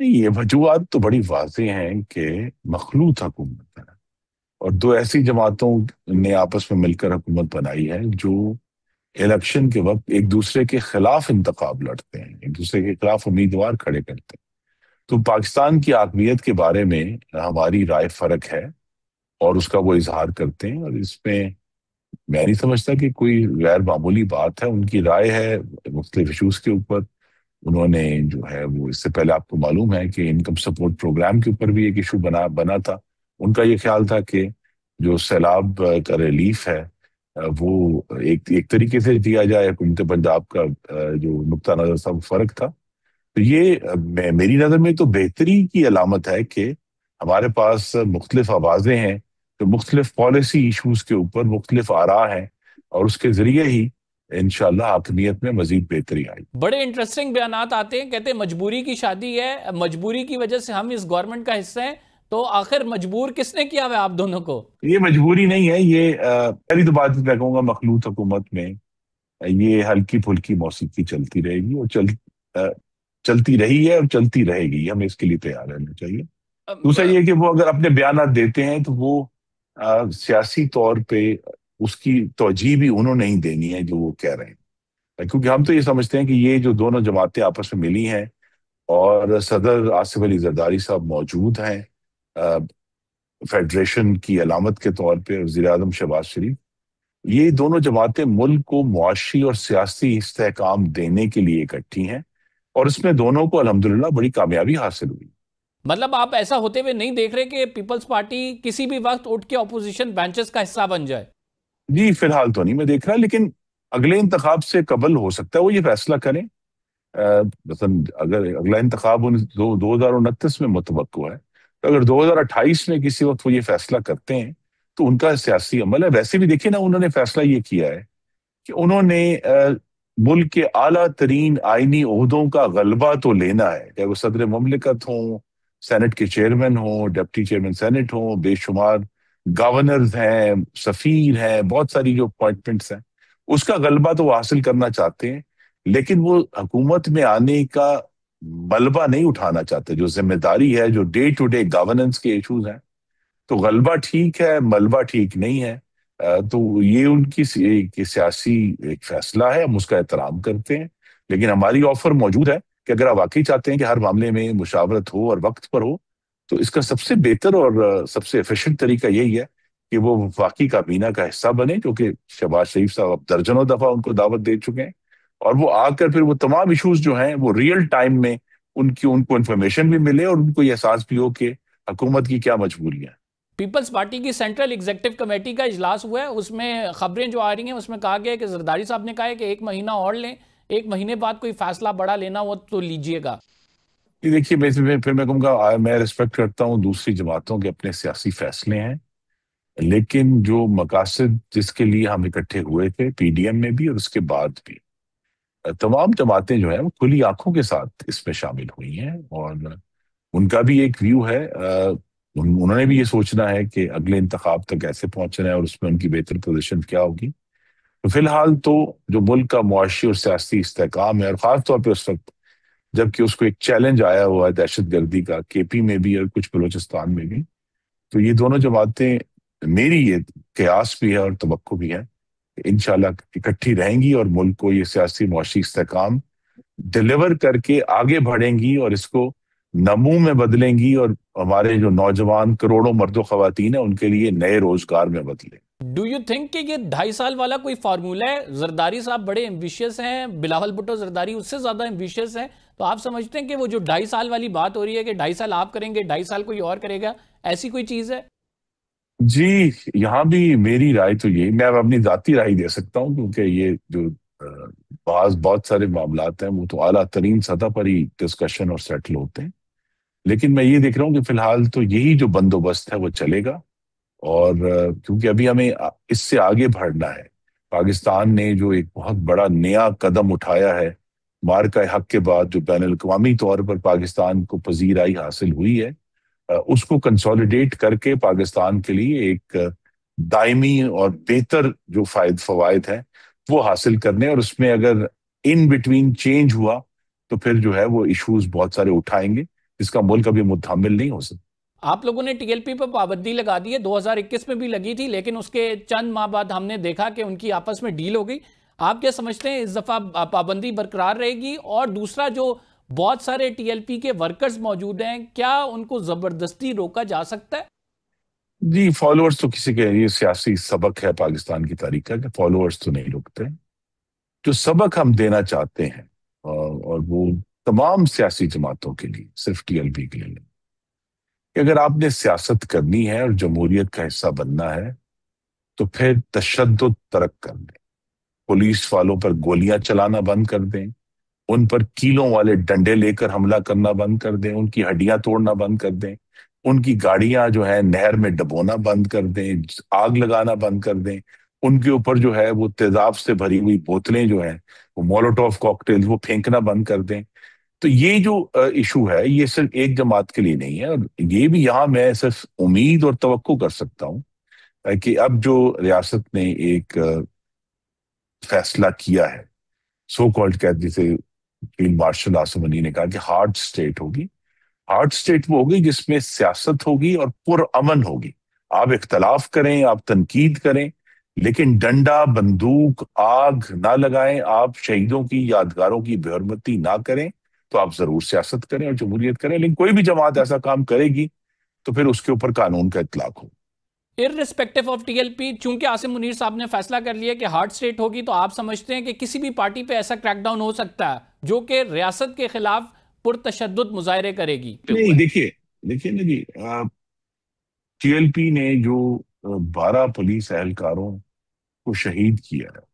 یہ وجوہات تو بڑی واضح ہیں کہ مخلوط حکومت ہے، اور دو ایسی جماعتوں نے آپس میں مل کر حکومت بنائی ہے جو الیکشن کے وقت ایک دوسرے کے خلاف انتخاب لڑتے ہیں، ایک دوسرے کے خلاف امیدوار کھڑے کرتے ہیں۔ تو پاکستان کی عاقبیت کے بارے میں ہماری رائے فرق ہے، اور اس کا وہ اظہار کرتے ہیں، اور اس میں میں نہیں سمجھتا کہ کوئی غیر معمولی بات ہے۔ ان کی رائے ہے مختلف ایشوز کے اوپر۔ انہوں نے جو ہے وہ، اس سے پہلے آپ کو معلوم ہے کہ انکم سپورٹ پروگرام کے اوپر بھی ایک ایشو بنا تھا۔ ان کا یہ خیال تھا کہ جو سیلاب کا ریلیف ہے وہ ایک طریقے سے دیا جائے، حکومت پنجاب کا جو نقطہ نظر تھا وہ فرق تھا۔ تو یہ میری نظر میں تو بہتری کی علامت ہے کہ ہمارے پاس مختلف آوازیں ہیں، تو مختلف پالیسی ایشوز کے اوپر مختلف آراء ہیں، اور اس کے ذریعے ہی انشاءاللہ حاکمیت میں مزید بہتری آئی۔ بڑے انٹرسٹنگ بیانات آتے ہیں، کہتے ہیں مجبوری کی شادی ہے، مجبوری کی وجہ سے ہم اس گورنمنٹ کا حصہ ہیں، تو آخر مجبور کس نے کیا ہوا آپ دونوں کو؟ یہ مجبوری نہیں ہے، یہ پہلی تو بات میں کہوں گا مخلوط حکومت میں یہ ہلکی پھلکی موسیقی چلتی رہے گی، اور چلتی رہی ہے اور چلتی رہے گی، ہمیں اس کے لیے تیار رہنا چاہیے۔ دوسرا یہ کہ وہ اگر اپنے بیانات دیتے ہیں تو وہ سیاسی طور پہ اس کی توجیہ بھی انہوں نے نہیں دینی ہے جو وہ کہہ رہے ہیں، کیونکہ ہم تو یہ سمجھتے ہیں کہ یہ جو دونوں جماعتیں آپس میں ملی ہیں، اور صدر آصف علی زرداری صاحب موجود ہیں فیڈریشن کی علامت کے طور پہ، وزیر اعظم شہباز شریف، یہ دونوں جماعتیں ملک کو معاشی اور سیاسی استحکام دینے کے لیے اکٹھی ہیں، اور اس میں دونوں کو الحمدللہ بڑی کامیابی حاصل ہوئی۔ مطلب آپ ایسا ہوتے ہوئے نہیں دیکھ رہے کہ پیپلز پارٹی کسی بھی وقت اٹھ کے اپوزیشن بینچز کا حصہ بن جائے؟ جی فی الحال تو نہیں میں دیکھ رہا، لیکن اگلے انتخاب سے قبل ہو سکتا ہے وہ یہ فیصلہ کریں۔ مثلا اگر اگلا انتخاب 2029 میں متوقع ہے، تو اگر 2028 میں کسی وقت وہ یہ فیصلہ کرتے ہیں تو ان کا سیاسی عمل ہے۔ ویسے بھی دیکھیں نا، انہوں نے فیصلہ یہ کیا ہے کہ انہوں نے ملک کے اعلیٰ ترین آئینی عہدوں کا غلبہ تو لینا ہے، چاہے وہ صدر مملکت ہوں، سینٹ کے چیئرمین ہوں، ڈپٹی چیئرمین سینٹ ہوں، بے شمار گورنرز ہیں، سفیر ہیں، بہت ساری جو اپوائنٹمنٹس ہیں، اس کا غلبہ تو وہ حاصل کرنا چاہتے ہیں، لیکن وہ حکومت میں آنے کا ملبہ نہیں اٹھانا چاہتے۔ جو ذمہ داری ہے، جو ڈے ٹو ڈے گورننس کے ایشوز ہیں، تو غلبہ ٹھیک ہے، ملبہ ٹھیک نہیں ہے۔ تو یہ ان کی سیاسی ایک فیصلہ ہے، ہم اس کا احترام کرتے ہیں، لیکن ہماری آفر موجود ہے کہ اگر آپ واقعی چاہتے ہیں کہ ہر معاملے میں مشاورت ہو اور وقت پر ہو، تو اس کا سب سے بہتر اور سب سے ایفیشنٹ طریقہ یہی ہے کہ وہ وفاقی کابینہ کا حصہ بنے، کیونکہ شہباز شریف صاحب اب درجنوں دفعہ ان کو دعوت دے چکے ہیں، اور وہ آ کر پھر وہ تمام ایشوز جو ہیں وہ ریئل ٹائم میں ان کو انفارمیشن بھی ملے، اور ان کو یہ احساس بھی ہو کہ حکومت کی کیا مجبوریاں ہیں۔ پیپلز پارٹی کی سینٹرل ایگزیکٹو کمیٹی کا اجلاس ہوا ہے، اس میں خبریں جو آ رہی ہیں اس میں کہا گیا ہے کہ زرداری صاحب نے کہا ہے کہ 1 مہینہ اور لیں، 1 مہینے بعد کوئی فیصلہ بڑا لینا ہو تو لیجئے گا۔ دیکھیے پھر میں کہوں گا میں ریسپیکٹ کرتا ہوں دوسری جماعتوں کے اپنے سیاسی فیصلے ہیں، لیکن جو مقاصد جس کے لیے ہم اکٹھے ہوئے تھے پی ڈی ایم میں بھی اور اس کے بعد بھی، تمام جماعتیں جو ہیں وہ کھلی آنکھوں کے ساتھ اس میں شامل ہوئی ہیں، اور ان کا بھی ایک ویو ہے۔ انہوں نے بھی یہ سوچنا ہے کہ اگلے انتخاب تک کیسے پہنچنا ہے اور اس میں ان کی بہتر پوزیشن کیا ہوگی۔ تو فی الحال تو جو ملک کا معاشی اور سیاسی استحکام ہے، اور خاص طور پہ اس وقت جبکہ اس کو ایک چیلنج آیا ہوا ہے دہشت گردی کا، کے پی میں بھی اور کچھ بلوچستان میں بھی، تو یہ دونوں جماعتیں، میری یہ قیاس بھی ہے اور توقع بھی ہے کہ انشاءاللہ اکٹھی رہیں گی، اور ملک کو یہ سیاسی معاشی استحکام ڈیلیور کر کے آگے بڑھیں گی، اور اس کو نمو میں بدلیں گی، اور ہمارے جو نوجوان کروڑوں مرد و خواتین ہیں ان کے لیے نئے روزگار میں بدلیں۔ ڈو یو تھنک کہ یہ 2.5 سال والا کوئی فارمولہ ہے؟ زرداری صاحب بڑے ایمبیشیس ہیں، بلاول بھٹو زرداری اس سے زیادہ ایمبیشیس ہیں، تو آپ سمجھتے ہیں کہ وہ جو 2.5 سال والی بات ہو رہی ہے کہ 2.5 سال آپ کریں گے، 2.5 سال کوئی اور کرے گا، ایسی کوئی چیز ہے؟ جی یہاں بھی میری رائے تو یہی، میں اب اپنی ذاتی رائے دے سکتا ہوں، کیونکہ یہ جو بہت سارے معاملات ہیں وہ تو اعلیٰ ترین سطح پر ہی ڈسکشن اور سیٹل ہوتے ہیں، لیکن میں یہ دیکھ رہا ہوں کہ فی الحال تو یہی جو بندوبست ہے وہ چلے گا، اور کیونکہ ابھی ہمیں اس سے آگے بڑھنا ہے۔ پاکستان نے جو ایک بہت بڑا نیا قدم اٹھایا ہے مارکہ حق کے بعد، جو بین الاقوامی طور پر پاکستان کو پذیرائی حاصل ہوئی ہے، اس کو کنسولیڈیٹ کر کے پاکستان کے لیے ایک دائمی اور بہتر جو فوائد ہیں وہ حاصل کرنے، اور اس میں اگر ان بٹوین چینج ہوا تو پھر جو ہے وہ ایشوز بہت سارے اٹھائیں گے، جس کا ملک ابھی متحمل نہیں ہو سکتا۔ آپ لوگوں نے ٹی ایل پی پر پابندی لگا دی ہے، 2021 میں بھی لگی تھی، لیکن اس کے چند ماہ بعد ہم نے دیکھا کہ ان کی آپس میں ڈیل ہو گئی۔ آپ کیا سمجھتے ہیں اس دفعہ پابندی برقرار رہے گی؟ اور دوسرا، جو بہت سارے ٹی ایل پی کے ورکرز موجود ہیں، کیا ان کو زبردستی روکا جا سکتا ہے؟ جی، فالوورز تو کسی کے، یہ سیاسی سبق ہے پاکستان کی تاریخ کا کہ فالوورز تو نہیں رکتے۔ جو سبق ہم دینا چاہتے ہیں اور وہ تمام سیاسی جماعتوں کے لیے، صرف ٹی ایل پی کے لیے نہیں، کہ اگر آپ نے سیاست کرنی ہے اور جمہوریت کا حصہ بننا ہے تو پھر تشدد ترک کر دیں، پولیس والوں پر گولیاں چلانا بند کر دیں، ان پر کیلوں والے ڈنڈے لے کر حملہ کرنا بند کر دیں، ان کی ہڈیاں توڑنا بند کر دیں، ان کی گاڑیاں جو ہیں نہر میں ڈبونا بند کر دیں، آگ لگانا بند کر دیں، ان کے اوپر جو ہے وہ تیزاب سے بھری ہوئی بوتلیں جو ہیں، وہ مولوٹوف کاکٹیل، وہ پھینکنا بند کر دیں۔ تو یہ جو ایشو ہے، یہ صرف ایک جماعت کے لیے نہیں ہے، اور یہ بھی یہاں میں صرف امید اور توقع کر سکتا ہوں کہ اب جو ریاست نے ایک فیصلہ کیا ہے، سو کالڈ کہتے، جسے فیلڈ مارشل آصف غنی نے کہا کہ ہارڈ اسٹیٹ ہوگی۔ ہارڈ اسٹیٹ وہ ہوگی جس میں سیاست ہوگی اور پرامن ہوگی۔ آپ اختلاف کریں، آپ تنقید کریں، لیکن ڈنڈا، بندوق، آگ نہ لگائیں، آپ شہیدوں کی یادگاروں کی بے حرمتی نہ کریں، تو آپ ضرور سیاست کریں اور جمہوریت کریں۔ لیکن کوئی بھی جماعت ایسا کام کرے گی تو پھر اس کے اوپر قانون کا اطلاق ہو۔ ارریسپیکٹو آف ٹی ایل پی، چونکہ عاصم منیر صاحب نے فیصلہ کر لیا کہ ہارڈ سٹیٹ ہوگی، تو آپ سمجھتے ہیں کہ کسی بھی پارٹی پہ ایسا کریک ڈاؤن ہو سکتا ہے جو کہ ریاست کے خلاف پرتشدد مظاہرے کرے گی؟ نہیں، دیکھیے نا جی، ٹی ایل پی نے جو 12 پولیس اہلکاروں کو شہید کیا ہے،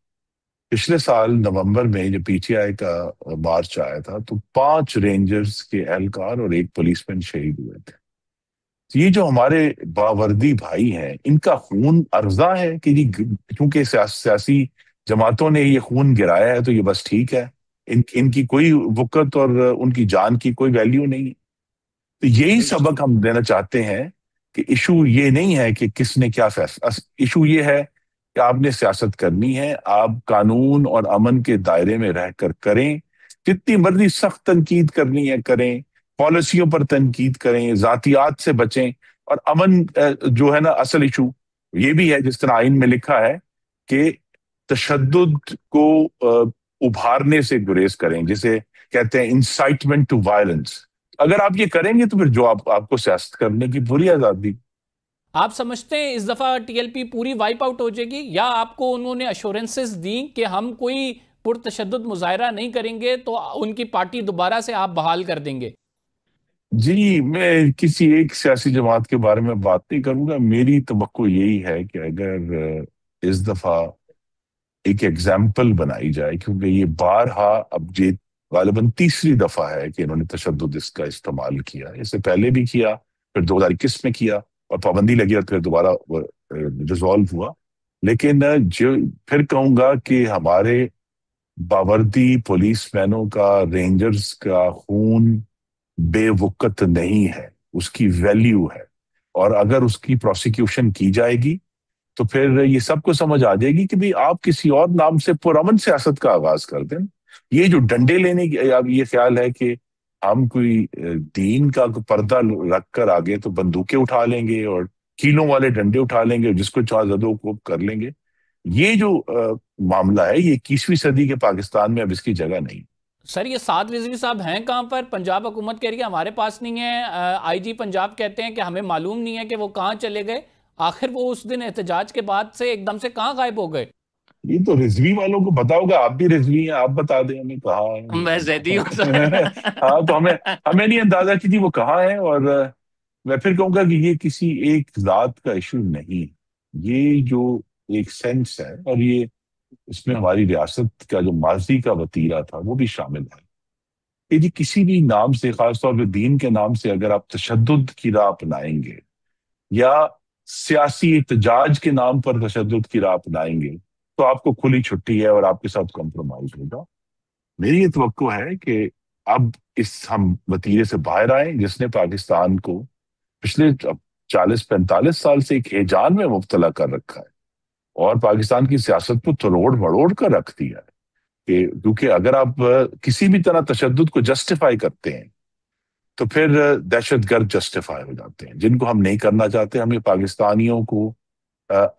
پچھلے سال نومبر میں جب پی ٹی آئی کا مارچ آیا تھا تو 5 رینجرز کے اہلکار اور ایک پولیس مین شہید ہوئے تھے۔ یہ جو ہمارے باوردی بھائی ہیں، ان کا خون ارزاں ہے کہ جی کیونکہ سیاسی جماعتوں نے یہ خون گرایا ہے تو یہ بس ٹھیک ہے، ان کی کوئی وقت اور ان کی جان کی کوئی ویلیو نہیں ہے۔ تو یہی سبق ہم دینا چاہتے ہیں کہ ایشو یہ نہیں ہے کہ کس نے کیا فیصلہ، ایشو یہ ہے کہ آپ نے سیاست کرنی ہے، آپ قانون اور امن کے دائرے میں رہ کر کریں، جتنی مرضی سخت تنقید کرنی ہے کریں، پالیسیوں پر تنقید کریں، ذاتیات سے بچیں، اور امن جو ہے نا اصل ایشو یہ بھی ہے، جس طرح آئین میں لکھا ہے کہ تشدد کو ابھارنے سے گریز کریں، جسے کہتے ہیں انسائٹمنٹ ٹو وائلنس۔ اگر آپ یہ کریں گے تو پھر جو آپ کو سیاست کرنے کی پوری آزادی۔ آپ سمجھتے ہیں اس دفعہ ٹی ایل پی پوری وائپ آؤٹ ہو جائے گی، یا آپ کو انہوں نے ایشورنسز دیں کہ ہم کوئی پرتشدد مظاہرہ نہیں کریں گے تو ان کی پارٹی دوبارہ سے آپ بحال کر دیں گے؟ جی، میں کسی ایک سیاسی جماعت کے بارے میں بات نہیں کروں گا، میری توقع یہی ہے کہ اگر اس دفعہ ایک ایگزامپل بنائی جائے، کیونکہ یہ بارہا، اب یہ غالباً تیسری دفعہ ہے کہ انہوں نے تشدد اس کا استعمال کیا، اس سے پہلے بھی کیا، پھر 2021 میں کیا اور پابندی لگی اور پھر دوبارہ ریزالو ہوا۔ لیکن جو پھر کہوں گا کہ ہمارے باوردی پولیس مینوں کا، رینجرز کا خون بے وقت نہیں ہے، اس کی ویلیو ہے، اور اگر اس کی پروسیکیوشن کی جائے گی تو پھر یہ سب کو سمجھ آ جائے گی کہ بھی آپ کسی اور نام سے پرامن سیاست کا آغاز کر دیں۔ یہ جو ڈنڈے لینے کی اب یہ خیال ہے کہ ہم کوئی دین کا پردہ رکھ کر آگے تو بندوقیں اٹھا لیں گے اور کیلوں والے ڈنڈے اٹھا لیں گے، جس کو چاہ زدوں کو کر لیں گے، یہ جو معاملہ ہے یہ 21ویں صدی کے پاکستان میں اب اس کی جگہ نہیں۔ سر، یہ سعد رضوی صاحب ہیں کہاں پر؟ پنجاب حکومت کہہ رہی ہے ہمارے پاس نہیں ہے، آئی جی پنجاب کہتے ہیں کہ ہمیں معلوم نہیں ہے کہ وہ کہاں چلے گئے۔ آخر وہ اس دن احتجاج کے بعد سے ایک دم سے کہاں غائب ہو گئے؟ یہ تو رضوی والوں کو پتا ہوگا، آپ بھی رضوی ہیں، آپ بتا دیں ہمیں کہاں میں زیدی ہوں ہے۔ سر۔ ہاں، تو ہمیں نہیں اندازہ کہ جی وہ کہاں ہے، اور میں پھر کہوں گا کہ یہ کسی ایک ذات کا ایشو نہیں، یہ جو ایک سینس ہے، اور یہ اس میں ہماری ریاست کا جو ماضی کا وتیرہ تھا وہ بھی شامل ہے کہ جی کسی بھی نام سے، خاص طور پہ دین کے نام سے، اگر آپ تشدد کی راہ اپنائیں گے یا سیاسی احتجاج کے نام پر تشدد کی راہ اپنائیں گے تو آپ کو کھلی چھٹی ہے اور آپ کے ساتھ کمپرومائز ہوگا۔ میری یہ توقع ہے کہ اب ہم وتیرے سے باہر آئیں جس نے پاکستان کو پچھلے 40-45 سال سے ایک ہیجان میں مبتلا کر رکھا ہے، اور پاکستان کی سیاست کو تروڑ مڑوڑ کر رکھ دیا ہے، کہ کیونکہ اگر آپ کسی بھی طرح تشدد کو جسٹیفائی کرتے ہیں تو پھر دہشت گرد جسٹیفائی ہو جاتے ہیں، جن کو ہم نہیں کرنا چاہتے۔ ہمیں پاکستانیوں کو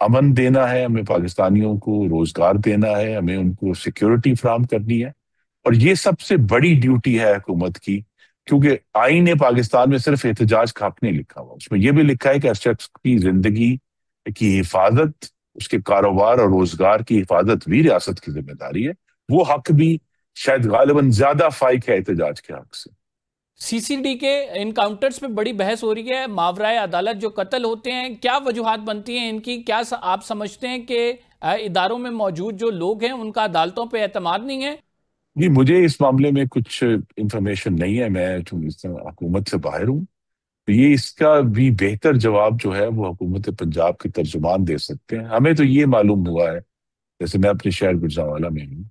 امن دینا ہے، ہمیں پاکستانیوں کو روزگار دینا ہے، ہمیں ان کو سیکیورٹی فراہم کرنی ہے، اور یہ سب سے بڑی ڈیوٹی ہے حکومت کی، کیونکہ آئین پاکستان میں صرف احتجاج کا حق نہیں لکھا ہوا، اس میں یہ بھی لکھا ہے کہ ہر شخص کی زندگی کی حفاظت، اس کے کاروبار اور روزگار کی حفاظت بھی ریاست کی ذمہ داری ہے۔ وہ حق بھی شاید غالباً زیادہ فائق ہے احتجاج کے حق سے۔ سی سی ڈی کے انکاؤنٹرز پہ بڑی بحث ہو رہی ہے، ماورائے عدالت جو قتل ہوتے ہیں، کیا وجوہات بنتی ہیں ان کی؟ کیا آپ سمجھتے ہیں کہ اداروں میں موجود جو لوگ ہیں ان کا عدالتوں پہ اعتماد نہیں ہے؟ جی، مجھے اس معاملے میں کچھ انفارمیشن نہیں ہے، میں حکومت سے باہر ہوں، تو یہ اس کا بھی بہتر جواب جو ہے وہ حکومت پنجاب کے ترجمان دے سکتے ہیں۔ ہمیں تو یہ معلوم ہوا ہے، جیسے میں اپنے شہر گجرانوالہ میں ہوں،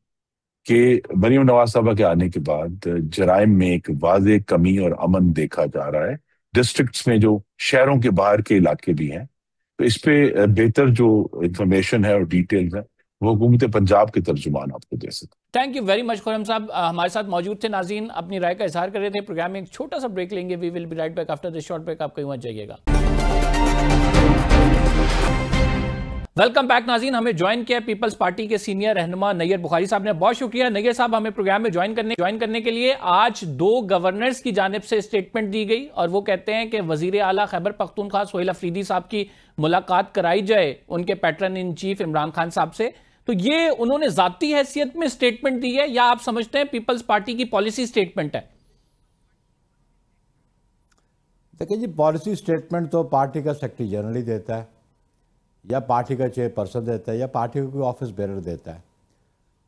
کہ مریم نواز صاحبہ کے آنے کے بعد جرائم میں ایک واضح کمی اور امن دیکھا جا رہا ہے ڈسٹرکٹس میں، جو شہروں کے باہر کے علاقے بھی ہیں۔ تو اس پہ بہتر جو انفارمیشن ہے اور ڈیٹیلز ہیں وہ حکومت پنجاب کے ترجمان آپ کو دے سکتے ہیں۔ تھینک یو ویری مچ خرم صاحب، ہمارے ساتھ موجود تھے۔ ناظرین اپنی رائے کا اظہار کر رہے تھے۔ پروگرام میں ایک چھوٹا سا بریک لیں گے، we will be right back after this short break, آپ کہیں مت جائیے گا۔ ویلکم بیک ناظرین، ہمیں جوائن کیا پیپلز پارٹی کے سینئر رہنما نیئر بخاری صاحب نے، بہت شکریہ نیئر صاحب ہمیں پروگرام میں جوائن کرنے کے لیے۔ آج 2 گورنرز کی جانب سے اسٹیٹمنٹ دی گئی اور وہ کہتے ہیں کہ وزیر اعلیٰ خیبر پختونخوا سہیل افریدی صاحب کی ملاقات کرائی جائے ان کے pattern in chief Imran Khan صاحب سے۔ تو یہ انہوں نے ذاتی حیثیت میں اسٹیٹمنٹ دی ہے یا آپ سمجھتے ہیں پیپلز پارٹی کی پالیسی اسٹیٹمنٹ ہے؟ دیکھیں جی، پالیسی اسٹیٹمنٹ تو پارٹی کا سیکرٹری جنرل ہی دیتا ہے، یا پارٹی کا چیئر پرسن دیتا ہے، یا پارٹی کا کوئی آفس بیرر دیتا ہے۔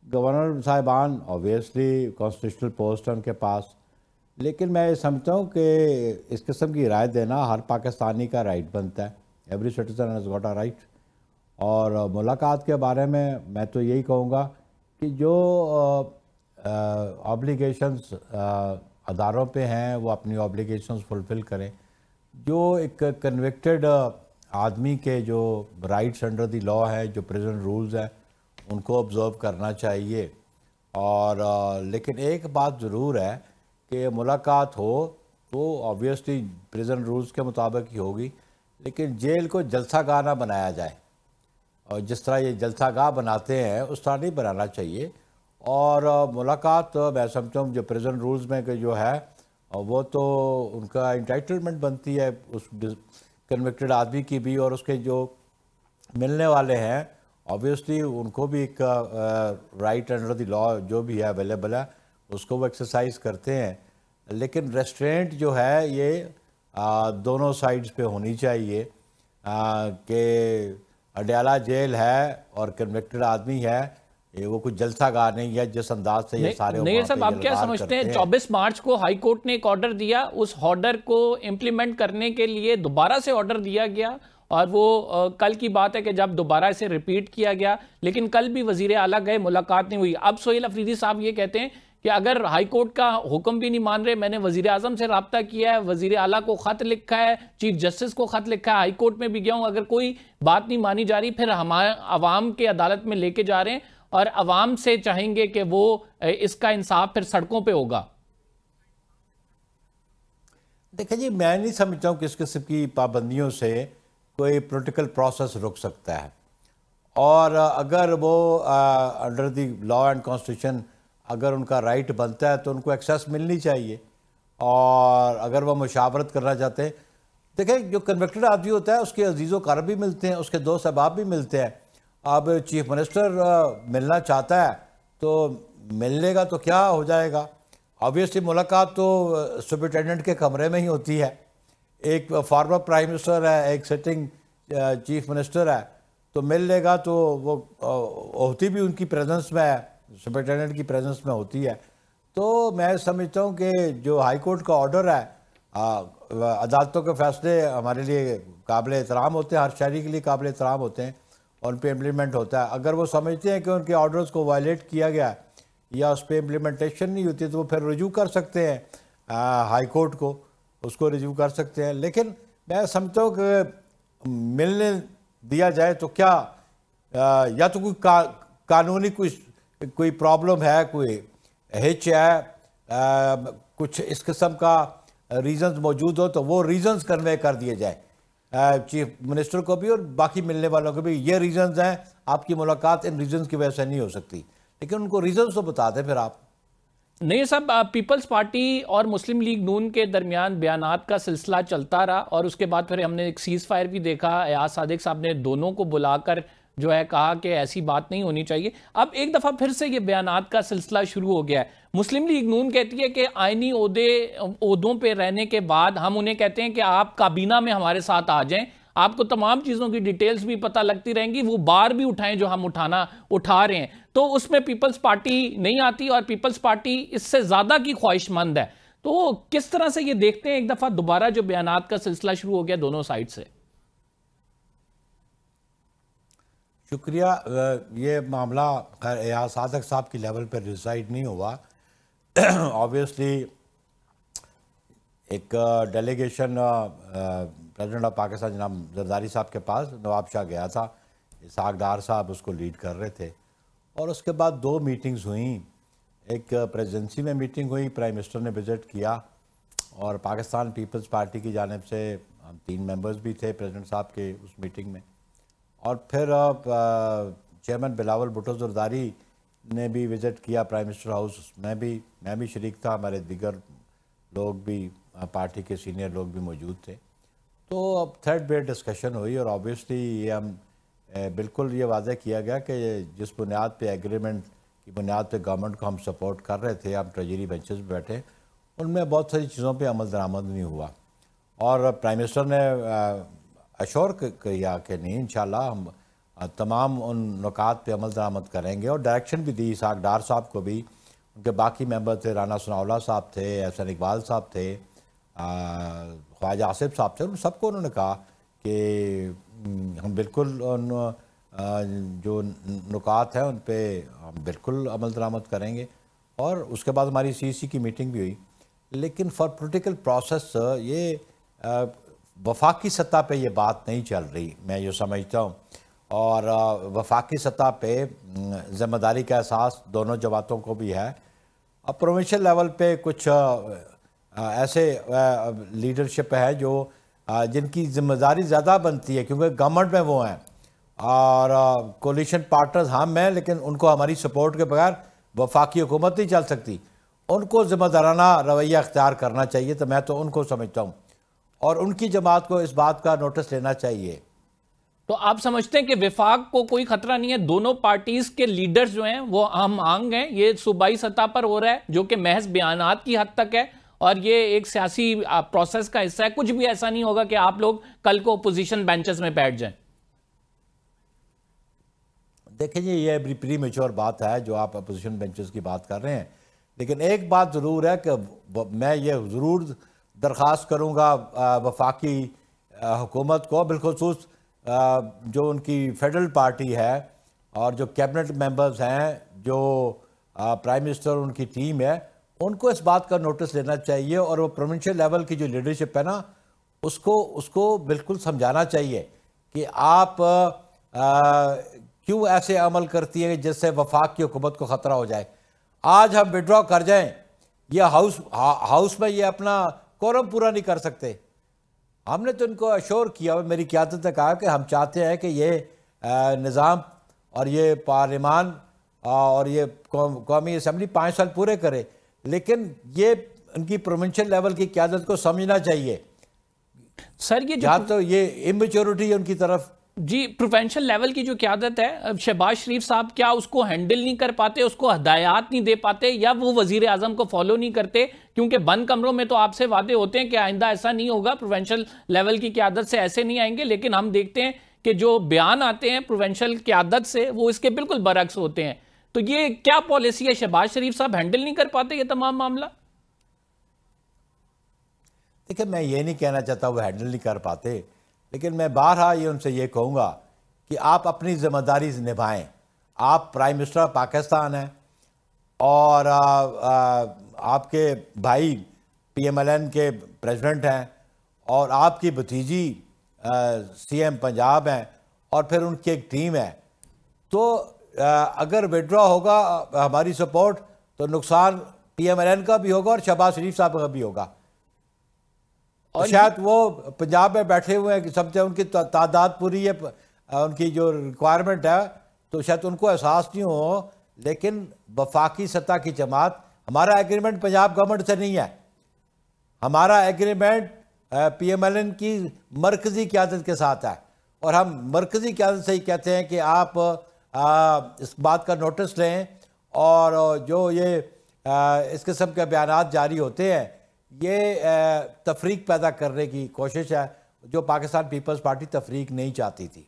گورنر صاحبان اوبویسلی کانسٹیٹیوشنل پوسٹ ہے ان کے پاس، لیکن میں یہ سمجھتا ہوں کہ اس قسم کی رائے دینا ہر پاکستانی کا رائٹ بنتا ہے۔ Every citizen has got a right. اور ملاقات کے بارے میں تو یہی کہوں گا کہ جو آبلیگیشنز اداروں پہ ہیں وہ اپنی آبلیگیشنز فلفل کریں۔ جو ایک کنوکٹڈ آدمی کے جو رائٹس انڈر دی لا ہے، جو پریزن رولز ہیں، ان کو آبزرو کرنا چاہیے۔ اور لیکن ایک بات ضرور ہے کہ ملاقات ہو تو آبویسلی پریزن رولز کے مطابق ہی ہوگی، لیکن جیل کو جلسہ گاہ نہ بنایا جائے، اور جس طرح یہ جلسہ گاہ بناتے ہیں اس طرح نہیں بنانا چاہیے۔ اور ملاقات میں سمجھتا ہوں جو پریزن رولز میں کہ جو ہے وہ تو ان کا انٹائٹلمنٹ بنتی ہے اس کنوکٹڈ آدمی کی بھی، اور اس کے جو ملنے والے ہیں آبویسلی ان کو بھی ایک رائٹ انڈر دی لا جو بھی ہے اویلیبل ہے اس کو وہ ایکسرسائز کرتے ہیں۔ لیکن ریسٹرینٹ جو ہے یہ دونوں سائڈز پہ ہونی چاہیے، کہ اڈیالہ جیل ہے اور کنوکٹڈ آدمی ہے، وہ کچھ جلسہ گاہ نہیں ہے جس انداز سے یہ سارے نہیں صاحب، آپ کیا سمجھتے ہیں 24 مارچ کو ہائی کورٹ نے ایک آرڈر دیا، اس آرڈر کو امپلیمنٹ کرنے کے لیے دوبارہ سے آرڈر دیا گیا، اور وہ کل کی بات ہے کہ جب دوبارہ اسے ریپیٹ کیا گیا، لیکن کل بھی وزیر اعلیٰ گئے، ملاقات نہیں ہوئی۔ اب سہیل افریدی صاحب یہ کہتے ہیں کہ اگر ہائی کورٹ کا حکم بھی نہیں مان رہے، میں نے وزیر اعظم سے رابطہ کیا ہے، وزیر اعلیٰ کو خط لکھا ہے، چیف جسٹس کو خط لکھا ہے، ہائی کورٹ میں بھی گیا ہوں، اگر کوئی بات نہیں مانی جا رہی پھر ہم عوام کے عدالت میں لے کے جا رہے ہیں، اور عوام سے چاہیں گے کہ وہ اس کا انصاف پھر سڑکوں پہ ہوگا۔ دیکھیں جی، میں نہیں سمجھتا ہوں کہ اس قسم کی پابندیوں سے کوئی پولیٹیکل پروسیس رک سکتا ہے، اور اگر وہ under the law and constitution اگر ان کا رائٹ بنتا ہے تو ان کو ایکسیس ملنی چاہیے۔ اور اگر وہ مشاورت کرنا چاہتے ہیں، دیکھیں جو کنوکٹڈ آدمی ہوتا ہے اس کے عزیز و اقارب بھی ملتے ہیں، اس کے دوست احباب بھی ملتے ہیں۔ اب چیف منسٹر ملنا چاہتا ہے تو مل لے گا تو کیا ہو جائے گا۔ آبویسلی ملاقات تو سپرنٹینڈنٹ کے کمرے میں ہی ہوتی ہے، ایک فارمر پرائم منسٹر ہے، ایک سٹنگ چیف منسٹر ہے، تو مل لے گا تو وہ ہوتی بھی ان کی پریزنس میں ہے، سپرنٹینڈنٹ کی پریزنس میں ہوتی ہے۔ تو میں سمجھتا ہوں کہ جو ہائی کورٹ کا آرڈر ہے، عدالتوں کے فیصلے ہمارے لیے قابل احترام ہوتے ہیں، ہر شہری کے لیے قابل احترام ہوتے ہیں، اور ان پہ امپلیمنٹ ہوتا ہے۔ اگر وہ سمجھتے ہیں کہ ان کے آرڈرز کو وائلیٹ کیا گیا یا اس پہ امپلیمنٹیشن نہیں ہوتی تو وہ پھر رجوع کر سکتے ہیں ہائی کورٹ کو، اس کو رجوع کر سکتے ہیں۔ لیکن میں سمجھتا ہوں کہ ملنے دیا جائے تو کیا، یا تو کوئی قانونی کوئی پرابلم ہے، کوئی ہچ ہے، کچھ اس قسم کا ریزنز موجود ہو تو وہ ریزنز کنوے کر دیے جائیں چیف منسٹر کو بھی اور باقی ملنے والوں کو بھی. یہ ریزنز ہیں, آپ کی ملاقات ان ریزنز کی وجہ سے نہیں ہو سکتی, لیکن ان کو ریزنز تو بتا دیں پھر آپ. نہیں صاحب, پیپلز پارٹی اور مسلم لیگ نون کے درمیان بیانات کا سلسلہ چلتا رہا, اور اس کے بعد پھر ہم نے ایک سیز فائر بھی دیکھا. ایاز صادق صاحب نے دونوں کو بلا کر جو ہے کہا کہ ایسی بات نہیں ہونی چاہیے. اب ایک دفعہ پھر سے یہ بیانات کا سلسلہ شروع ہو گیا ہے. مسلم لیگ نون کہتی ہے کہ آئینی عہدوں پہ رہنے کے بعد ہم انہیں کہتے ہیں کہ آپ کابینہ میں ہمارے ساتھ آ جائیں, آپ کو تمام چیزوں کی ڈیٹیلز بھی پتہ لگتی رہیں گی, وہ بار بھی اٹھائیں جو ہم اٹھا رہے ہیں. تو اس میں پیپلز پارٹی نہیں آتی, اور پیپلز پارٹی اس سے زیادہ کی خواہش مند ہے. تو کس طرح سے یہ دیکھتے ہیں ایک دفعہ دوبارہ جو بیانات کا سلسلہ شروع ہو گیا دونوں سائٹ سے؟ شکریہ. یہ معاملہ خیر ایاز صادق صاحب کی لیول پر ڈیسائیڈ نہیں ہوا. آبویسلی ایک ڈیلیگیشن پریزیڈنٹ آف پاکستان جناب زرداری صاحب کے پاس نواب شاہ گیا تھا, اسحاق ڈار صاحب اس کو لیڈ کر رہے تھے, اور اس کے بعد 2 میٹنگز ہوئیں. ایک پریزیڈنسی میں میٹنگ ہوئی, پرائم منسٹر نے وزٹ کیا, اور پاکستان پیپلز پارٹی کی جانب سے 3 ممبرز بھی تھے پریزیڈنٹ صاحب کے اس میٹنگ میں. اور پھر چیئرمین بلاول بھٹو زرداری نے بھی وزٹ کیا پرائم منسٹر ہاؤس. میں بھی شریک تھا, ہمارے دیگر لوگ بھی پارٹی کے سینئر لوگ بھی موجود تھے. تو اب تھریڈ بیسڈ ڈسکشن ہوئی, اور آبویسلی یہ ہم بالکل یہ واضح کیا گیا کہ جس بنیاد پہ ایگریمنٹ کی بنیاد پہ گورنمنٹ کو ہم سپورٹ کر رہے تھے, ہم ٹریجری بینچز پہ بیٹھے, ان میں بہت ساری چیزوں پہ عمل درآمد نہیں ہوا. اور پرائم منسٹر نے اشور کیا کہ نہیں, انشاءاللہ ہم تمام ان نکات پہ عمل درآمد کریں گے, اور ڈائریکشن بھی دی اسحاق ڈار صاحب کو بھی. ان کے باقی ممبر تھے, رانا ثناءاللہ صاحب تھے, احسن اقبال صاحب تھے, خواجہ آصف صاحب تھے, ان سب کو انہوں نے کہا کہ ہم بالکل ان جو نکات ہیں ان پہ ہم بالکل عمل درآمد کریں گے. اور اس کے بعد ہماری CEC کی میٹنگ بھی ہوئی. لیکن فار پولیٹیکل پروسیس یہ وفاقی سطح پہ یہ بات نہیں چل رہی, میں یہ سمجھتا ہوں. اور وفاقی سطح پہ ذمہ داری کا احساس دونوں جماعتوں کو بھی ہے. اب پروونشل لیول پہ کچھ ایسے لیڈرشپ ہے جو جن کی ذمہ داری زیادہ بنتی ہے, کیونکہ گورنمنٹ میں وہ ہیں اور کولیشن پارٹنرز ہم ہیں, لیکن ان کو ہماری سپورٹ کے بغیر وفاقی حکومت نہیں چل سکتی. ان کو ذمہ دارانہ رویہ اختیار کرنا چاہیے, تو میں تو ان کو سمجھتا ہوں, اور ان کی جماعت کو اس بات کا نوٹس لینا چاہیے. تو آپ سمجھتے ہیں کہ وفاق کو کوئی خطرہ نہیں ہے؟ دونوں پارٹیز کے لیڈرز جو ہیں وہ ہم آہنگ ہیں, یہ صوبائی سطح پر ہو رہا ہے جو کہ محض بیانات کی حد تک ہے, اور یہ ایک سیاسی پروسیس کا حصہ ہے. کچھ بھی ایسا نہیں ہوگا کہ آپ لوگ کل کو اپوزیشن بینچز میں بیٹھ جائیں. دیکھیں جی, یہ پری میچور بات ہے جو آپ اپوزیشن بینچز کی بات کر رہے ہیں, لیکن ایک بات ضرور ہے کہ میں یہ ضرور درخواست کروں گا وفاقی حکومت کو, بالخصوص جو ان کی فیڈرل پارٹی ہے اور جو کیبنٹ ممبرز ہیں, جو پرائم منسٹر ان کی ٹیم ہے, ان کو اس بات کا نوٹس لینا چاہیے. اور وہ پروونشل لیول کی جو لیڈرشپ ہے نا, اس کو بالکل سمجھانا چاہیے کہ آپ کیوں ایسے عمل کرتی ہے جس سے وفاق کی حکومت کو خطرہ ہو جائے. آج ہم وڈرا کر جائیں, یہ ہاؤس میں یہ اپنا کورم پورا نہیں کر سکتے. ہم نے تو ان کو اشور کیا, میری قیادت نے کہا کہ ہم چاہتے ہیں کہ یہ نظام اور یہ پارلیمان اور یہ قومی اسمبلی 5 سال پورے کرے, لیکن یہ ان کی پروونشل لیول کی قیادت کو سمجھنا چاہیے. سر یہ جہاں تو یہ امچیورٹی ان کی طرف, جی پروونشل لیول کی جو قیادت ہے, شہباز شریف صاحب کیا اس کو ہینڈل نہیں کر پاتے, اس کو ہدایات نہیں دے پاتے, یا وہ وزیر اعظم کو فالو نہیں کرتے؟ کیونکہ بند کمروں میں تو آپ سے وعدے ہوتے ہیں کہ آئندہ ایسا نہیں ہوگا, پروونشل لیول کی قیادت سے ایسے نہیں آئیں گے, لیکن ہم دیکھتے ہیں کہ جو بیان آتے ہیں پروونشل قیادت سے وہ اس کے بالکل برعکس ہوتے ہیں. تو یہ کیا پالیسی ہے؟ شہباز شریف صاحب ہینڈل نہیں کر پاتے یہ تمام معاملہ؟ دیکھیں, میں یہ نہیں کہنا چاہتا وہ ہینڈل نہیں کر پاتے, لیکن میں بارہا یہ ان سے یہ کہوں گا کہ آپ اپنی ذمہ داری نبھائیں. آپ پرائم منسٹر آف پاکستان ہیں, اور آپ کے بھائی PMLN کے پریزیڈنٹ ہیں, اور آپ کی بھتیجی CM پنجاب ہیں, اور پھر ان کی ایک ٹیم ہے. تو اگر وڈرا ہوگا ہماری سپورٹ, تو نقصان PMLN کا بھی ہوگا اور شہباز شریف صاحب کا بھی ہوگا. شاید وہ پنجاب میں بیٹھے ہوئے ہیں کہ سمجھے ان کی تعداد پوری ہے ان کی جو ریکوائرمنٹ ہے، تو شاید ان کو احساس نہیں ہو، لیکن وفاقی سطح کی جماعت، ہمارا ایگریمنٹ پنجاب گورنمنٹ سے نہیں ہے، ہمارا agreement P M L N کی مرکزی قیادت کے ساتھ ہے، اور ہم مرکزی قیادت سے ہی کہتے ہیں کہ آپ اس بات کا نوٹس لیں، اور جو یہ اس قسم کے بیانات جاری ہوتے ہیں یہ تفریق پیدا کرنے کی کوشش ہے، جو پاکستان پیپلز پارٹی تفریق نہیں چاہتی تھی۔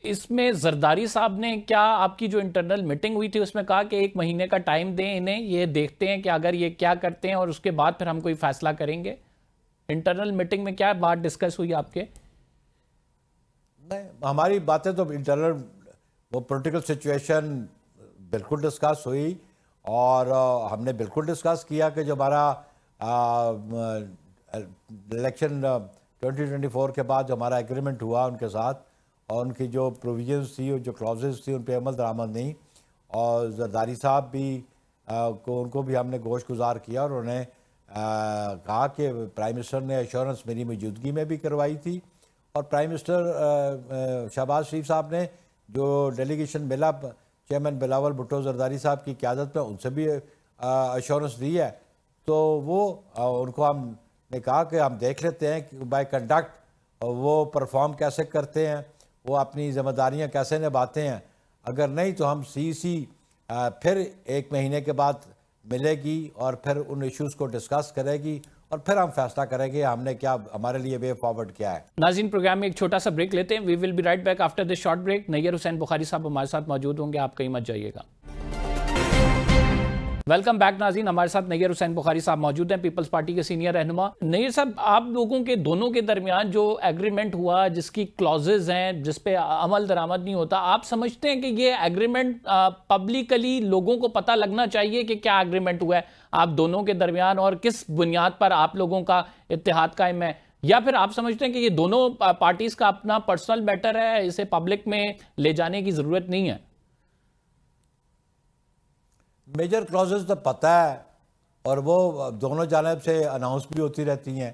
اس میں زرداری صاحب نے کیا آپ کی جو انٹرنل میٹنگ ہوئی تھی اس میں کہا کہ 1 مہینے کا ٹائم دیں انہیں، یہ دیکھتے ہیں کہ اگر یہ کیا کرتے ہیں اور اس کے بعد پھر ہم کوئی فیصلہ کریں گے؟ انٹرنل میٹنگ میں کیا بات ڈسکس ہوئی آپ کے؟ نہیں، ہماری باتیں تو انٹرنل وہ پولیٹیکل سچویشن بالکل ڈسکس ہوئی، اور ہم نے بالکل ڈسکس کیا کہ جو ہمارا الیکشن 2024 کے بعد جو ہمارا ایگریمنٹ ہوا ان کے ساتھ، اور ان کی جو پروویژنز تھی اور جو کلوزز تھی ان پہ عمل درآمد نہیں، اور زرداری صاحب بھی ان کو بھی ہم نے گوش گزار کیا، اور انہوں نے کہا کہ پرائم منسٹر نے ایشورنس میری موجودگی میں بھی کروائی تھی، اور پرائم منسٹر شہباز شریف صاحب نے جو ڈیلیگیشن ملا چیئرمین بلاول بھٹو زرداری صاحب کی قیادت میں، ان سے بھی ایشورنس دی ہے، تو وہ ان کو ہم نے کہا کہ ہم دیکھ لیتے ہیں کہ بائی کنڈکٹ وہ پرفارم کیسے کرتے ہیں، وہ اپنی ذمہ داریاں کیسے نبھاتے ہیں، اگر نہیں تو ہم سی پھر 1 مہینے کے بعد ملے گی اور پھر ان ایشوز کو ڈسکس کرے گی، اور پھر ہم فیصلہ کریں گے ہم نے کیا ہمارے لیے وے فارورڈ کیا ہے۔ ناظرین پروگرام میں ایک چھوٹا سا بریک لیتے ہیں، we will be right back after this short break. Nayyar Hussain Bukhari صاحب ہمارے ساتھ موجود ہوں گے، آپ کہیں مت جائیے گا۔ ویلکم بیک ناظرین، ہمارے ساتھ نیّر حسین بخاری صاحب موجود ہیں، پیپلز پارٹی کے سینئر رہنما۔ نیّر صاحب، آپ لوگوں کے دونوں کے درمیان جو ایگریمنٹ ہوا جس کی کلوزز ہیں جس پہ عمل درآمد نہیں ہوتا، آپ سمجھتے ہیں کہ یہ ایگریمنٹ پبلکلی لوگوں کو پتہ لگنا چاہیے کہ کیا ایگریمنٹ ہوا ہے آپ دونوں کے درمیان اور کس بنیاد پر آپ لوگوں کا اتحاد قائم ہے، یا پھر آپ سمجھتے ہیں کہ یہ دونوں پارٹیز کا اپنا پرسنل میٹر ہے، اسے پبلک میں لے جانے کی ضرورت نہیں ہے؟ میجر کلوزز تو پتہ ہے، اور وہ دونوں جانب سے اناؤنس بھی ہوتی رہتی ہیں،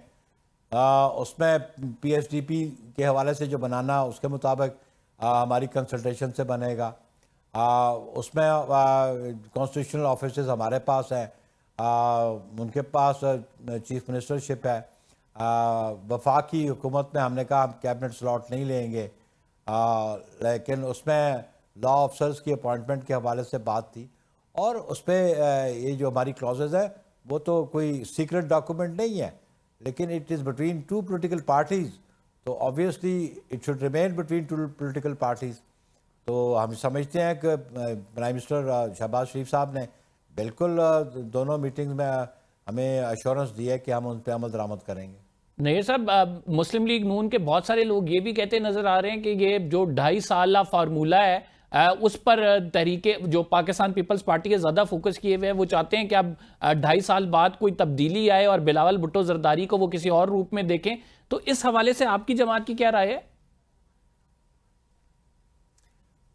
اس میں پی ایس ڈی پی کے حوالے سے جو بنانا اس کے مطابق ہماری کنسلٹیشن سے بنے گا، اس میں کانسٹیٹیوشنل آفیسز ہمارے پاس ہیں، ان کے پاس چیف منسٹرشپ ہے، وفاقی حکومت میں ہم نے کہا ہم کیبنٹ سلاٹ نہیں لیں گے، لیکن اس میں لا آفسرز کی اپوائنٹمنٹ کے حوالے سے بات تھی، اور اس پہ یہ جو ہماری کلوزز ہیں وہ تو کوئی سیکرٹ ڈاکومنٹ نہیں ہے، لیکن it is between 2 political parties, تو obviously it should remain between 2 political parties. تو ہم سمجھتے ہیں کہ پرائم منسٹر شہباز شریف صاحب نے بالکل دونوں میٹنگز میں ہمیں ایشورنس دی ہے کہ ہم ان پہ عمل درآمد کریں گے۔ نیّر صاحب، مسلم لیگ نون کے بہت سارے لوگ یہ بھی کہتے نظر آ رہے ہیں کہ یہ جو 2.5 سالہ فارمولہ ہے اس پر تحریک جو پاکستان پیپلز پارٹی کے زیادہ فوکس کیے ہوئے ہیں، وہ چاہتے ہیں کہ اب 2.5 سال بعد کوئی تبدیلی آئے اور بلاول بھٹو زرداری کو وہ کسی اور روپ میں دیکھیں، تو اس حوالے سے آپ کی جماعت کی کیا رائے ہے؟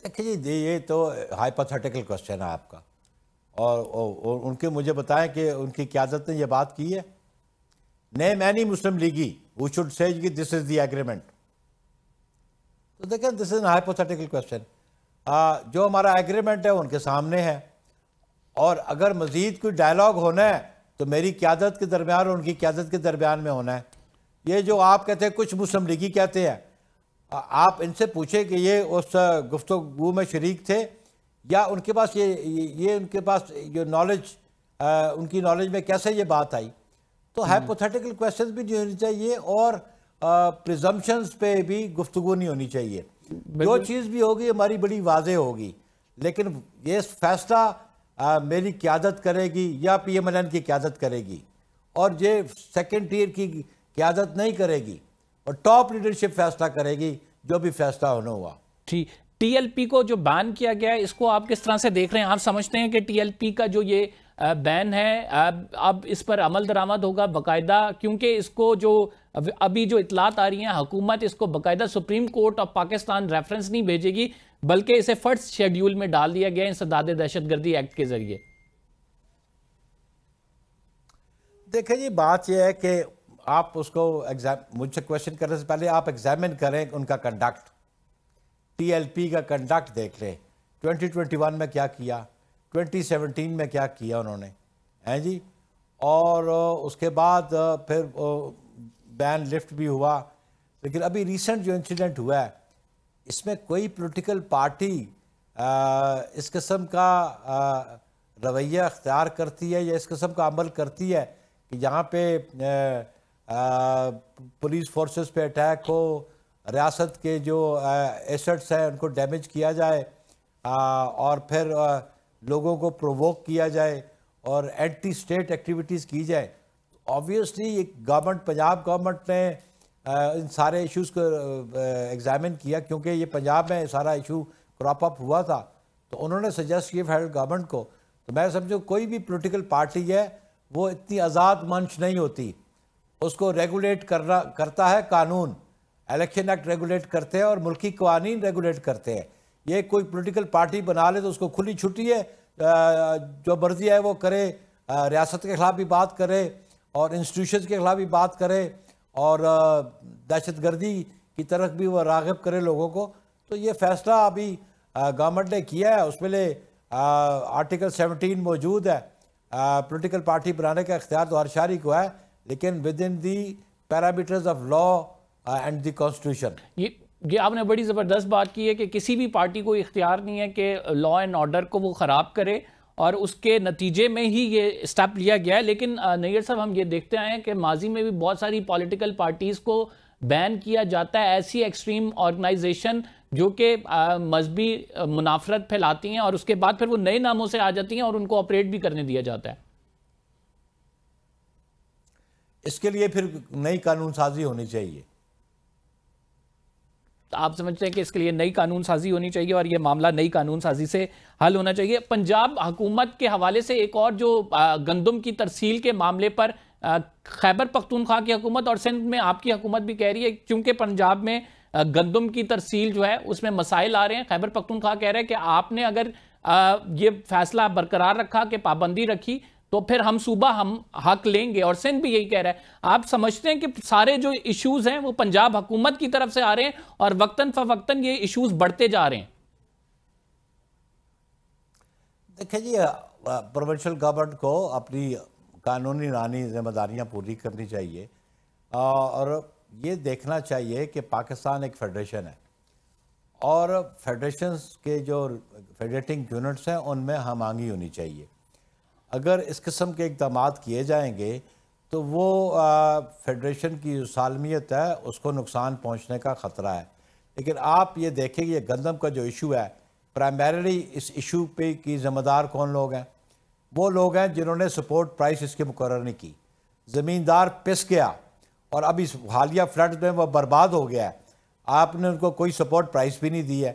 دیکھیں جی، یہ تو ہائپوتھیٹیکل کوسچن ہے آپ کا، اور ان کے مجھے بتائیں کہ ان کی قیادت نے یہ بات کی ہے؟ نیم اینی مسلم لیگی who should say کہ this is the agreement. تو دیکھیں this is a hypothetical question. جو ہمارا ایگریمنٹ ہے ان کے سامنے ہے، اور اگر مزید کوئی ڈائلاگ ہونا ہے تو میری قیادت کے درمیان اور ان کی قیادت کے درمیان میں ہونا ہے۔ یہ جو آپ کہتے ہیں کچھ مسلم لیگی کہتے ہیں، آپ ان سے پوچھیں کہ یہ اس گفتگو میں شریک تھے، یا ان کے پاس یہ ان کے پاس جو نالج، ان کی نالج میں کیسے یہ بات آئی؟ تو ہائپوتھیٹیکل کویسچنز بھی نہیں ہونی چاہیے، اور پریزمپشنز پہ بھی گفتگو نہیں ہونی چاہیے۔ جو چیز بھی ہوگی ہماری بڑی واضح ہوگی، لیکن یہ فیصلہ میری قیادت کرے گی یا پی ایم ایل این کی قیادت کرے گی، اور یہ سیکنڈ ٹیئر کی قیادت نہیں کرے گی، اور ٹاپ لیڈرشپ فیصلہ کرے گی جو بھی فیصلہ ہونا ہوا۔ ٹھیک، ٹی ایل پی کو جو بین کیا گیا ہے اس کو آپ کس طرح سے دیکھ رہے ہیں؟ آپ سمجھتے ہیں کہ ٹی ایل پی کا جو یہ بین ہے اب اس پر عمل درآمد ہوگا باقاعدہ؟ کیونکہ اس کو جو ابھی جو اطلاعات آ رہی ہیں، حکومت اس کو باقاعدہ supreme court of Pakistan reference نہیں بھیجے گی، بلکہ اسے فرسٹ شیڈیول میں ڈال دیا گیا انسداد دہشت گردی ایکٹ کے ذریعے۔ دیکھیں جی، بات یہ ہے کہ آپ اس کو مجھ سے کویشچن کرنے سے پہلے آپ ایگزامن کریں ان کا کنڈکٹ، ٹی ایل پی کا کنڈکٹ دیکھ لیں، 2021 میں کیا کیا، 2017 میں کیا کیا انہوں نے، ہیں جی. اور اس کے بعد پھر بین لفٹ بھی ہوا. لیکن ابھی ریسنٹ جو انسیڈنٹ ہوا ہے اس میں کوئی پولیٹیکل پارٹی اس قسم کا رویہ اختیار کرتی ہے یا اس قسم کا عمل کرتی ہے کہ جہاں پہ پولیس فورسز پہ اٹیک ہو، ریاست کے جو ایسٹس ہیں ان کو ڈیمیج کیا جائے، اور پھر لوگوں کو پرووک کیا جائے اور اینٹی اسٹیٹ ایکٹیویٹیز کی جائے. آبویسلی گورنمنٹ، پنجاب گورنمنٹ نے ان سارے ایشوز کو ایگزامن کیا کیونکہ یہ پنجاب میں سارا ایشو کراپ اپ ہوا تھا، تو انہوں نے سجیسٹ کیا فیڈرل گورنمنٹ کو. تو میں سمجھوں کوئی بھی پولیٹیکل پارٹی ہے وہ اتنی آزاد منچ نہیں ہوتی، اس کو ریگولیٹ کرتا ہے قانون، الیکشن ایکٹ ریگولیٹ کرتے ہیں اور ملکی قوانین ریگولیٹ کرتے ہیں. یہ کوئی پولیٹیکل پارٹی بنا لے تو اس کو کھلی چھٹی ہے، جو مرضی ہے وہ کرے، ریاست کے خلاف بھی بات کرے اور انسٹیٹیوشنز کے خلاف بھی بات کرے اور دہشت گردی کی طرف بھی وہ راغب کرے لوگوں کو. تو یہ فیصلہ ابھی گورنمنٹ نے کیا ہے، اس میں لے آرٹیکل 17 موجود ہے. پولیٹیکل پارٹی بنانے کا اختیار تو ہر شہری کو ہے، لیکن with in the parameters of law and the constitution. یہ آپ نے بڑی زبردست بات کی ہے کہ کسی بھی پارٹی کو اختیار نہیں ہے کہ لا اینڈ آرڈر کو وہ خراب کرے، اور اس کے نتیجے میں ہی یہ اسٹیپ لیا گیا ہے. لیکن نیئر صاحب، ہم یہ دیکھتے آئے ہیں کہ ماضی میں بھی بہت ساری پولیٹیکل پارٹیز کو بین کیا جاتا ہے، ایسی ایکسٹریم آرگنائزیشن جو کہ مذہبی منافرت پھیلاتی ہیں اور اس کے بعد پھر وہ نئے ناموں سے آ جاتی ہیں اور ان کو آپریٹ بھی کرنے دیا جاتا ہے. اس کے لیے پھر نئی قانون سازی ہونی چاہیے. آپ سمجھتے ہیں کہ اس کے لیے نئی قانون سازی ہونی چاہیے اور یہ معاملہ نئی قانون سازی سے حل ہونا چاہیے. پنجاب حکومت کے حوالے سے ایک اور جو گندم کی ترسیل کے معاملے پر خیبر پختونخوا کی حکومت اور سندھ میں آپ کی حکومت بھی کہہ رہی ہے چونکہ پنجاب میں گندم کی ترسیل جو ہے اس میں مسائل آ رہے ہیں. خیبر پختونخوا کہہ رہے ہیں کہ آپ نے اگر یہ فیصلہ برقرار رکھا کہ پابندی رکھی تو پھر ہم صوبہ ہم حق لیں گے، اور سندھ بھی یہی کہہ رہا ہے. آپ سمجھتے ہیں کہ سارے جو ایشوز ہیں وہ پنجاب حکومت کی طرف سے آ رہے ہیں اور وقتاً فوقتاً یہ ایشوز بڑھتے جا رہے ہیں؟ دیکھیں جی، پروونشل گورنمنٹ کو اپنی قانونی رانی ذمہ داریاں پوری کرنی چاہیے اور یہ دیکھنا چاہیے کہ پاکستان ایک فیڈریشن ہے اور فیڈریشنز کے جو فیڈریٹنگ یونٹس ہیں ان میں ہم آہنگی ہونی چاہیے. اگر اس قسم کے اقدامات کیے جائیں گے تو وہ فیڈریشن کی جو سالمیت ہے اس کو نقصان پہنچنے کا خطرہ ہے. لیکن آپ یہ دیکھیں یہ گندم کا جو ایشو ہے، پرائمریلی اس ایشو پہ کی ذمہ دار کون لوگ ہیں؟ وہ لوگ ہیں جنہوں نے سپورٹ پرائس اس کی مقرر نہیں کی. زمیندار پس گیا اور ابھی حالیہ فلڈز میں وہ برباد ہو گیا ہے، آپ نے ان کو کوئی سپورٹ پرائس بھی نہیں دی ہے.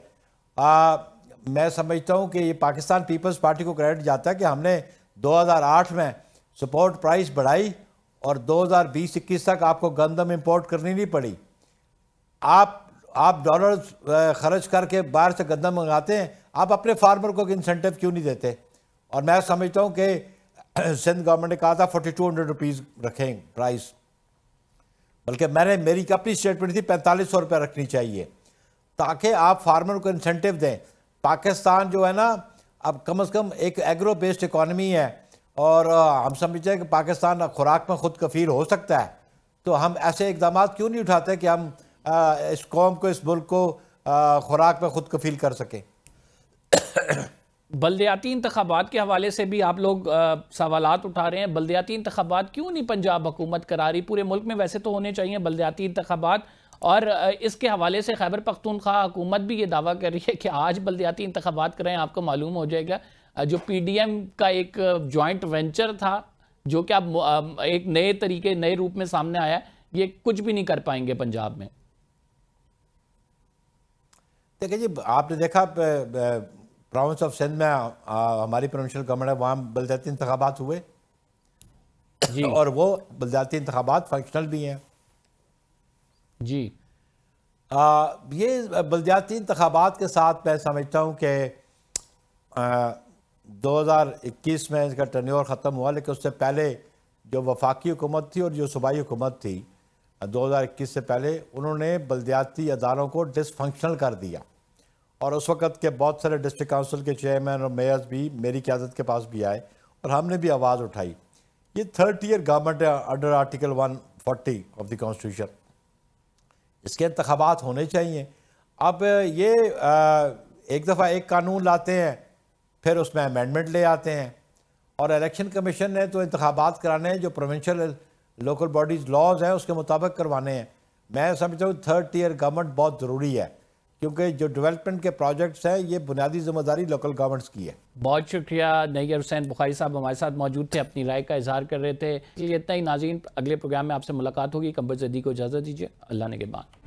میں سمجھتا ہوں کہ یہ پاکستان پیپلز پارٹی کو کریڈٹ جاتا ہے کہ ہم نے 2008 میں سپورٹ پرائس بڑھائی اور 2020-21 تک آپ کو گندم امپورٹ کرنی نہیں پڑی. آپ ڈالرز خرچ کر کے باہر سے گندم منگاتے ہیں، آپ اپنے فارمر کو انسینٹیو کیوں نہیں دیتے؟ اور میں سمجھتا ہوں کہ سندھ گورنمنٹ نے کہا تھا 4200 روپیز رکھیں پرائس، بلکہ میری اپنی اسٹیٹمنٹ تھی 4500 روپے رکھنی چاہیے تاکہ آپ فارمر کو انسینٹیو دیں. پاکستان جو ہے نا اب کم از کم ایک ایگرو بیسڈ اکانومی ہے اور ہم سمجھتے ہیں کہ پاکستان خوراک میں خود کفیل ہو سکتا ہے، تو ہم ایسے اقدامات کیوں نہیں اٹھاتے کہ ہم اس قوم کو، اس ملک کو خوراک میں خود کفیل کر سکیں. بلدیاتی انتخابات کے حوالے سے بھی آپ لوگ سوالات اٹھا رہے ہیں. بلدیاتی انتخابات کیوں نہیں پنجاب حکومت کرا رہی؟ پورے ملک میں ویسے تو ہونے چاہیے بلدیاتی انتخابات، اور اس کے حوالے سے خیبر پختونخوا حکومت بھی یہ دعویٰ کر رہی ہے کہ آج بلدیاتی انتخابات کریں. آپ کو معلوم ہو جائے گا جو پی ڈی ایم کا ایک جوائنٹ وینچر تھا جو کہ اب ایک نئے طریقے، نئے روپ میں سامنے آیا، یہ کچھ بھی نہیں کر پائیں گے پنجاب میں. دیکھیں جی، آپ نے دیکھا پروونس آف سندھ میں ہماری پروونشل گورنمنٹ ہے، وہاں بلدیاتی انتخابات ہوئے جی، اور وہ بلدیاتی انتخابات فنکشنل بھی ہیں جی. یہ بلدیاتی انتخابات کے ساتھ میں سمجھتا ہوں کہ 2021 میں اس کا ٹرنیور ختم ہوا، لیکن اس سے پہلے جو وفاقی حکومت تھی اور جو صوبائی حکومت تھی 2021 سے پہلے، انہوں نے بلدیاتی اداروں کو ڈس فنکشنل کر دیا، اور اس وقت کے بہت سارے ڈسٹرکٹ کونسل کے چیئرمین اور میئرز بھی میری قیادت کے پاس بھی آئے اور ہم نے بھی آواز اٹھائی۔ یہ 3rd ایئر گورنمنٹ ہے under article 140 of the constitution, اس کے انتخابات ہونے چاہیے۔ اب یہ ایک دفعہ ایک قانون لاتے ہیں، پھر اس میں امینڈمنٹ لے آتے ہیں، اور الیکشن کمیشن نے تو انتخابات کرانے ہیں جو پروونشل لوکل باڈیز لاز ہیں اس کے مطابق کروانے ہیں۔ میں سمجھتا ہوں 3rd ایئر گورنمنٹ بہت ضروری ہے، کیونکہ جو ڈیولپمنٹ کے پروجیکٹس ہیں یہ بنیادی ذمہ داری لوکل گورنمنٹس کی ہے۔ بہت شکریہ نیگر حسین بخاری صاحب ہمارے ساتھ موجود تھے، اپنی رائے کا اظہار کر رہے تھے۔ اتنا ہی ناظرین، اگلے پروگرام میں آپ سے ملاقات ہوگی۔ قمر زیدی کو اجازت دیجیے، اللہ نگہبان۔